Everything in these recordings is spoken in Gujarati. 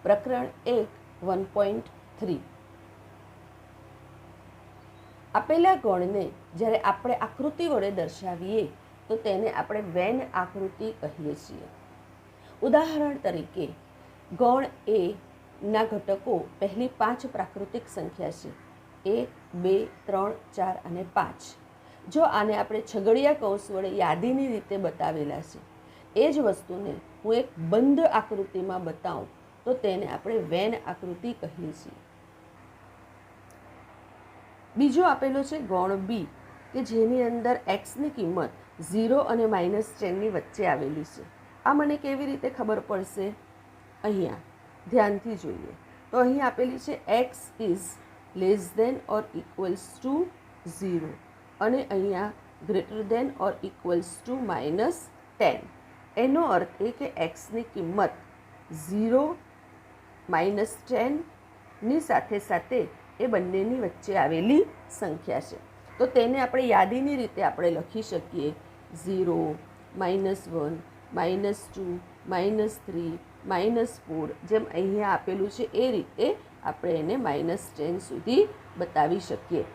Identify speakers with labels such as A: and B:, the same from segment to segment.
A: પ્રકરણ 1.3 આપેલા ગણને જ્યારે આપણે આકૃતિ વડે દર્શાવીએ તો તેને આપણે વેન આકૃતિ કહીએ છીએ. ઉદાહરણ તરીકે ગણ એ ના ઘટકો પહેલી 5 પ્રાકૃતિક સંખ્યા છે 1, 2, 3, 4 અને 5. જો આને આપણે છગડીયા કૌંસ વડે યાદીની રીતે બતાવેલા છે એ જ વસ્તુને હું એક બંધ આકૃતિમાં બતાવું તો તેને આપણે વેન આકૃતિ કહીએ છીએ. બીજો આપેલો છે ગણ બી કે જેની અંદર એક્સની કિંમત 0 અને -10ની વચ્ચે આવેલી છે. આ મને કેવી રીતે ખબર પડશે? અહીંયા ધ્યાનથી જોઈએ તો અહીં આપેલી છે x is less than or equals to 0 અને અહીંયા greater than or equals to -10. એનો અર્થ એ કે એક્સની કિંમત 0 -10ની સાથે સાથે એ બંનેની વચ્ચે આવેલી સંખ્યા છે. તો તેને આપણે યાદીની રીતે આપણે લખી શકીએ 0, -1, -2, -3, -4 જેમ અહીંયા આપેલું છે એ રીતે આપણે એને -10 સુધી બતાવી શકીએ.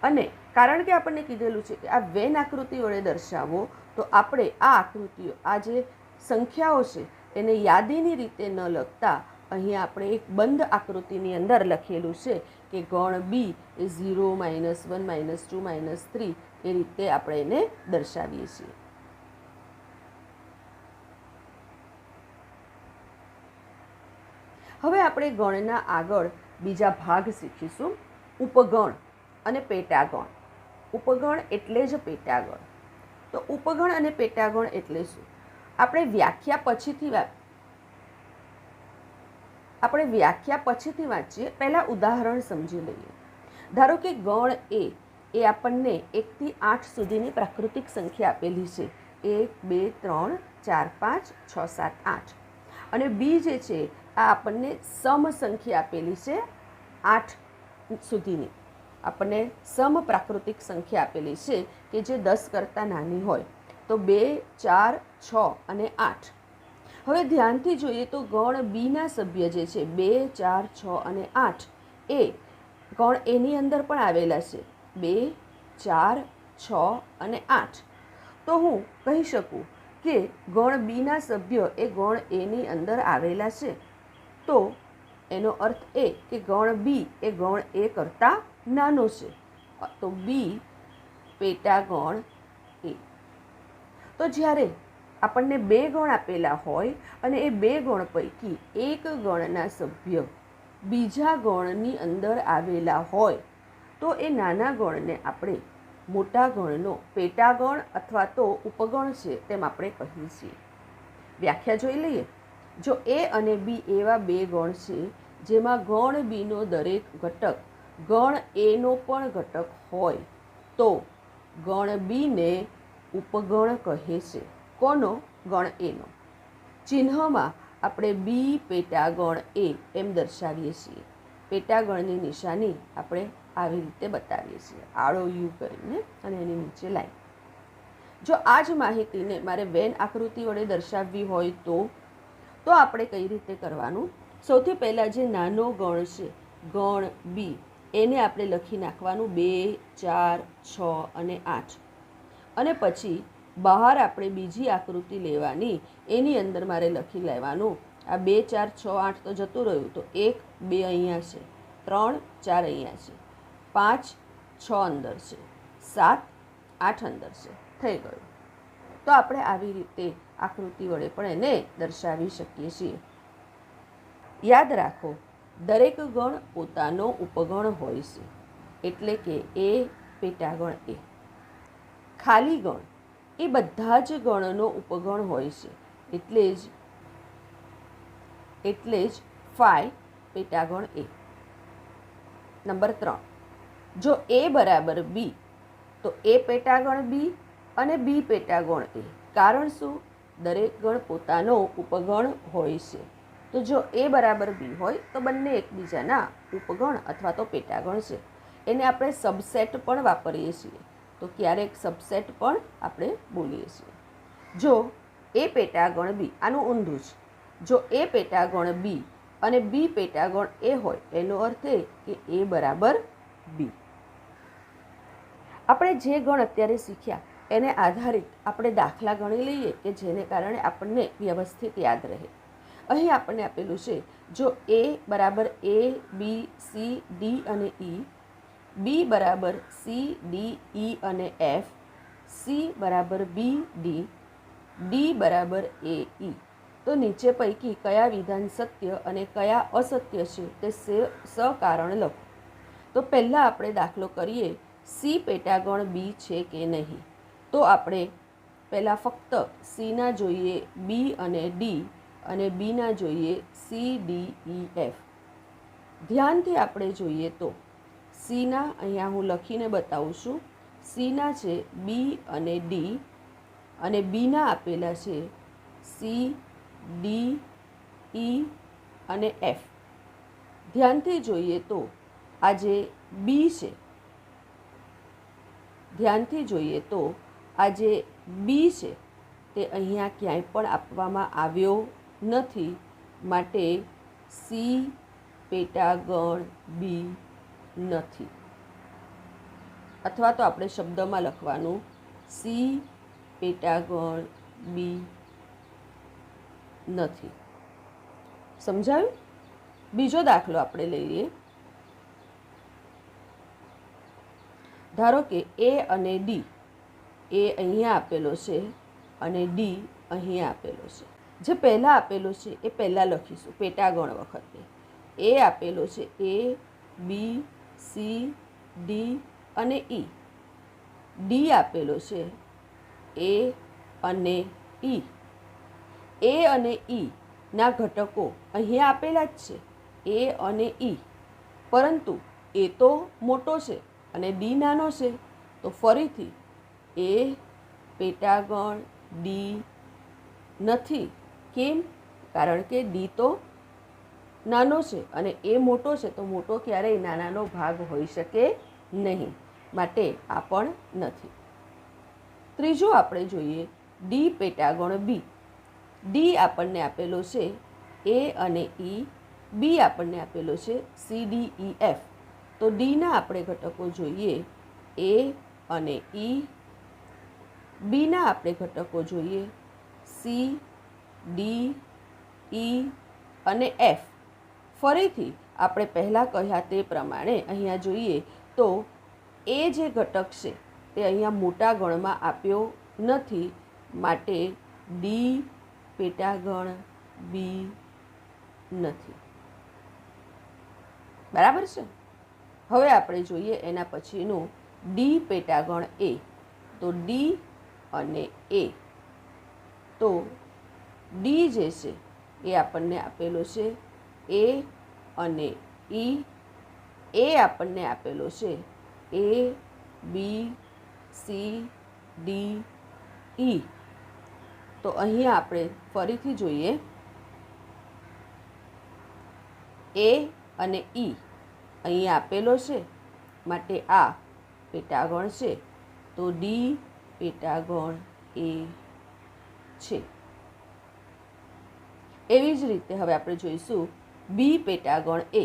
A: અને કારણ કે આપણને કીધેલું છે કે આ વેન આકૃતિ વડે દર્શાવો તો આપણે આ આકૃતિઓ આ જે સંખ્યાઓ છે એને યાદીની રીતે ન લખતા અહીંયા આપણે એક બંધ આકૃતિની અંદર લખેલું છે કે ગણ બી એ 0, -1, -2, -3 એ રીતે આપણે એને દર્શાવીએ છીએ. હવે આપણે ગણના આગળ બીજા ભાગ શીખીશું ઉપગણ અને પેટાગણ. ઉપગણ એટલે જ પેટાગણ. તો ઉપગણ અને પેટાગણ એટલે શું? આપણે વ્યાખ્યા પછીથી વાંચીએ પહેલાં ઉદાહરણ સમજી લઈએ. ધારો કે ગણ એ આપણને 1 થી 8 સુધીની પ્રાકૃતિક સંખ્યા આપેલી છે 1, 2, 3, 4, 5, 6, 7, 8 અને બી જે છે આ આપણને સમ સંખ્યા આપેલી છે 8 સુધીની. આપણને સમ પ્રાકૃતિક સંખ્યા આપેલી છે કે જે 10 કરતાં નાની હોય તો 2, 4, 6 અને 8. હવે ધ્યાનથી જોઈએ તો ગણ બીના સભ્ય જે છે 2, 4, 6 અને 8 એ ગણ એની અંદર પણ આવેલા છે 2, 4, 6 અને 8. તો હું કહી શકું કે ગણ બીના સભ્ય એ ગણ એની અંદર આવેલા છે. તો એનો અર્થ એ કે ગણ બી એ ગણ એ કરતાં નાનો છે. તો બી પેટાગણ એ. તો જ્યારે આપણને 2 ગણ આપેલા હોય અને એ 2 ગણ પૈકી એક ગણના સભ્ય બીજા ગણની અંદર આવેલા હોય તો એ નાના ગણને આપણે મોટા ગણનો પેટાગણ અથવા તો ઉપગણ છે તેમ આપણે કહીએ છીએ. વ્યાખ્યા જોઈ લઈએ. જો એ અને બી એવા 2 ગણ છે જેમાં ગણ બીનો દરેક ઘટક ગણ એનો પણ ઘટક હોય તો ગણ બીને ઉપગણ કહે છે. કોનો? ગણ એનો. ચિહ્નમાં આપણે બી પેટાગણ એ એમ દર્શાવીએ છીએ. પેટાગણની નિશાની આપણે આવી રીતે બતાવીએ છીએ આડો યુ કરીને અને એની નીચે લાઈન. જો આ જ માહિતીને મારે વેન આકૃતિ વડે દર્શાવવી હોય તો આપણે કઈ રીતે કરવાનું? સૌથી પહેલાં જે નાનો ગણ છે ગણ બી એને આપણે લખી નાખવાનું 2, 4, 6 અને 8 અને પછી બહાર આપણે બીજી આકૃતિ લેવાની. એની અંદર મારે લખી લેવાનું આ 2, 4, 6, 8 તો જતું રહ્યું તો 1, 2 અહીંયા છે 3, 4 અહીંયા છે 5, 6 અંદર છે 7, 8 અંદર છે. થઈ ગયું. તો આપણે આવી રીતે આકૃતિ વડે પણ એને દર્શાવી શકીએ છીએ. યાદ રાખો દરેક ગણ પોતાનો ઉપગણ હોય છે એટલે કે એ પેટાગણ એ. ખાલી ગણ એ બધા જ ગણનો ઉપગણ હોય છે એટલે જ ફાઈ પેટાગણ એ. નંબર 3 જો એ બરાબર બી તો એ પેટાગણ બી અને બી પેટાગણ એ. કારણ શું? દરેક ગણ પોતાનો ઉપગણ હોય છે. તો જો એ બરાબર બી હોય તો બંને એકબીજાના ઉપગણ અથવા તો પેટાગણ છે. એને આપણે સબસેટ પણ વાપરીએ છીએ. તો ક્યારેક સબસેટ પણ આપણે બોલીએ છીએ. જો એ પેટાગણ બી આનું ઊંધું છે જો એ પેટાગણ બી અને બી પેટાગણ એ હોય એનો અર્થ એ કે એ બરાબર બી. આપણે જે ગણ અત્યારે શીખ્યા એને આધારિત આપણે દાખલા ગણી લઈએ કે જેને કારણે આપણને વ્યવસ્થિત યાદ રહે. અહીં આપણને આપેલું છે જો એ બરાબર એ બી સી ડી અને ઈ, બી બરાબર સી ડી ઈ અને એફ, સી બરાબર બી ડી, ડી બરાબર એ ઈ, તો નીચે પૈકી કયા વિધાન સત્ય અને કયા અસત્ય છે તે સકારણ લખો. તો પહેલાં આપણે દાખલો કરીએ સી પેટાગણ બી છે કે નહીં. તો આપણે પહેલાં ફક્ત સીના જોઈએ બી અને ડી અને બીના જોઈએ સી ડી ઈ એફ. ધ્યાનથી આપણે જોઈએ તો સીના અહીંયા હું લખીને બતાવું છું. સીના છે બી અને ડી અને બીના આપેલા છે સી ડી ઈ અને એફ. ધ્યાનથી જોઈએ તો આ જે બી છે, ધ્યાનથી જોઈએ તો આ જે બી છે તે અહીંયા ક્યાંય પણ આપવામાં આવ્યો નથી, માટે સી પેટાગણ બી નથી. અથવા તો આપણે શબ્દમાં લખવાનું સી પેટાગણ બી નથી. સમજાયું? બીજો દાખલો આપણે લઈએ. ધારો કે એ અને ડી, એ અહીંયા આપેલો છે અને ડી અહીંયા આપેલો છે. જે પહેલાં આપેલો છે એ પહેલાં લખીશું પેટાગણ વખતે. એ આપેલો છે એ બી સી ડી અને ઈ. ડી આપેલો છે એ અને ઈ. એ અને ઈ ના ઘટકો અહીંયા આપેલા જ છે, એ અને ઈ, પરંતુ એ તો મોટો છે અને ડી નાનો છે. તો ફરીથી એ પેટાગણ ડી નથી. કેમ? કારણ કે ડી તો નાનો છે અને એ મોટો છે, તો મોટો ક્યારેય નાનાનો ભાગ હોઈ શકે નહીં, માટે આ પણ નથી. ત્રીજો આપણે જોઈએ ડી પેટાગણ બી. ડી આપણને આપેલો છે એ અને ઈ, બી આપણને આપેલો છે સી ડી ઈ એફ. તો ડીના આપણે ઘટકો જોઈએ એ અને ઈ, બીના આપણે ઘટકો જોઈએ સી ડી ઈ અને એફ. ફરીથી આપણે પહેલાં કહ્યા તે પ્રમાણે અહીંયા જોઈએ તો એ જે ઘટક છે તે અહીંયા મોટા ગણમાં આપ્યો નથી, માટે ડી પેટાગણ બી નથી. બરાબર છે? હવે આપણે જોઈએ એના પછીનું ડી પેટાગણ એ. તો ડી અને એ. તો ડી જે છે એ આપણને આપેલો છે એ અને ઈ. એ આપણને આપેલો છે એ બી સી ડી ઈ. તો અહીંયા આપણે ફરીથી જોઈએ એ અને ઈ અહીંયા આપેલો છે, માટે આ પેટાગણ છે. તો ડી પેટાગણ એ છે. એવી જ રીતે હવે આપણે જોઈશું બી પેટાગણ એ.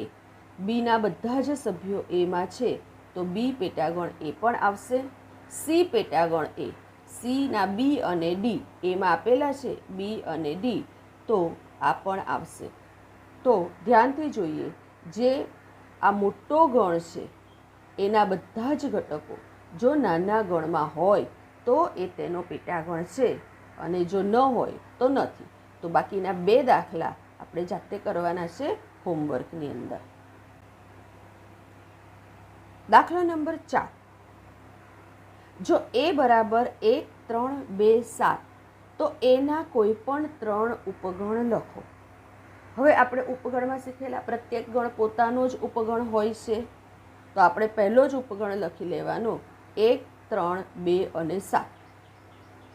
A: બીના બધા જ સભ્યો એમાં છે, તો બી પેટાગણ એ પણ આવશે. સી પેટાગણ એ. સીના બી અને ડી એમાં આપેલા છે બી અને ડી, તો આ પણ આવશે. તો ધ્યાનથી જોઈએ, જે આ મોટો ગણ છે એના બધા જ ઘટકો જો નાના ગણમાં હોય તો એ તેનો પેટાગણ છે, અને જો ન હોય તો નથી. તો બાકીના બે દાખલા આપણે જાતે કરવાના છે હોમવર્કની અંદર. દાખલો નંબર 4. જો એ બરાબર 1, 3, 2, 7 તો એના કોઈ પણ 3 ઉપગણ લખો. હવે આપણે ઉપગણમાં શીખેલા પ્રત્યેક ગણ પોતાનો જ ઉપગણ હોય છે, તો આપણે પહેલો જ ઉપગણ લખી લેવાનો 1, 3, 2 અને 7.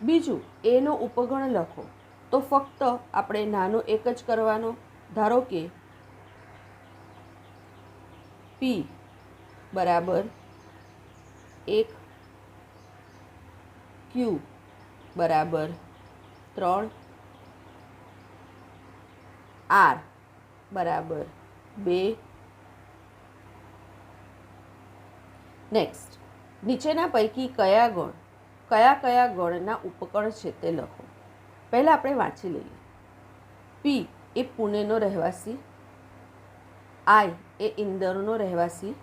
A: બીજું એનો ઉપગણ લખો, તો ફક્ત આપણે નાનો એક જ કરવાનો. ધારો કે પી બરાબર 1, ક્યુ બરાબર 3, આર બરાબર 2. નેક્સ્ટ, નીચેના પૈકી કયા ગણના ઉપગણ છે તે લખો. પહેલાં આપણે વાંચી લઈએ. પી એ પુણેનો રહેવાસી, આઈ એ ઇન્દોરનો રહેવાસી,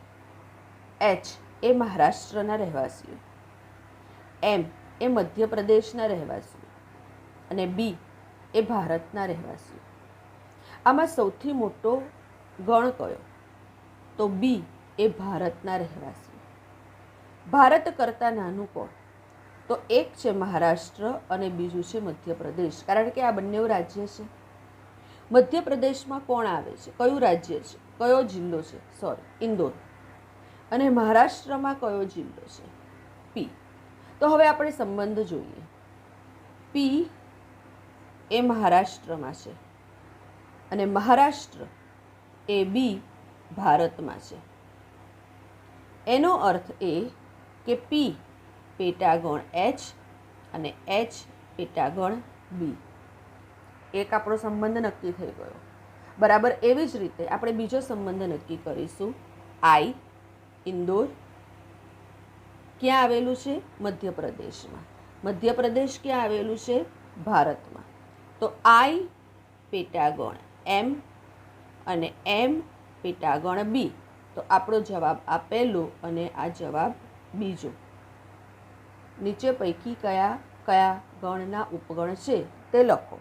A: એચ એ મહારાષ્ટ્રના રહેવાસીઓ, એમ એ મધ્યપ્રદેશના રહેવાસીઓ અને બી એ ભારતના રહેવાસીઓ. આમાં સૌથી મોટો ગણ કયો? તો બી એ ભારતના રહેવાસીઓ. ભારત કરતાં નાનું કોણ? તો એક છે મહારાષ્ટ્ર અને બીજું છે મધ્યપ્રદેશ, કારણ કે આ બંને રાજ્ય છે. મધ્યપ્રદેશમાં કોણ આવે છે? કયું રાજ્ય છે? કયો જિલ્લો છે? ઇન્દોર. અને મહારાષ્ટ્રમાં કયો જિલ્લો છે? પી. તો હવે આપણે સંબંધ જોઈએ. પી એ મહારાષ્ટ્રમાં છે અને મહારાષ્ટ્ર એ બી ભારતમાં છે. એનો અર્થ એ કે પી પેટાગણ એચ અને એચ પેટાગણ બી. એક આપણો સંબંધ નક્કી થઈ ગયો. બરાબર એવી જ રીતે આપણે બીજો સંબંધ નક્કી કરીશું. આઈ ઇન્દોર ક્યાં આવેલું છે? મધ્યપ્રદેશમાં. મધ્યપ્રદેશ ક્યાં આવેલું છે? ભારતમાં. તો આઈ પેટાગણ એમ અને એમ પેટાગણ બી. તો આપણો જવાબ આ પહેલો અને આ જવાબ બીજો. નીચે પૈકી કયા ગણના ઉપગણ છે તે લખો.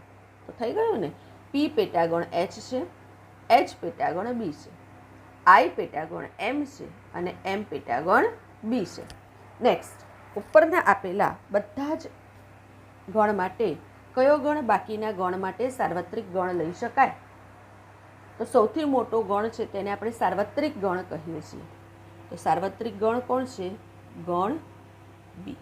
A: તો થઈ ગયું ને. પી પેટાગણ એચ છે, એચ પેટાગણ બી છે, આઈ પેટાગણ એમ છે અને એમ પેટાગણ બી છે. નેક્સ્ટ, ઉપરના આપેલા બધા જ ગણ માટે કયો ગણ બાકીના ગણ માટે સાર્વત્રિક ગણ લઈ શકાય? તો સૌથી મોટો ગણ છે તેને આપણે સાર્વત્રિક ગણ કહીએ છીએ. તો સાર્વત્રિક ગણ કોણ છે? ગણ બી.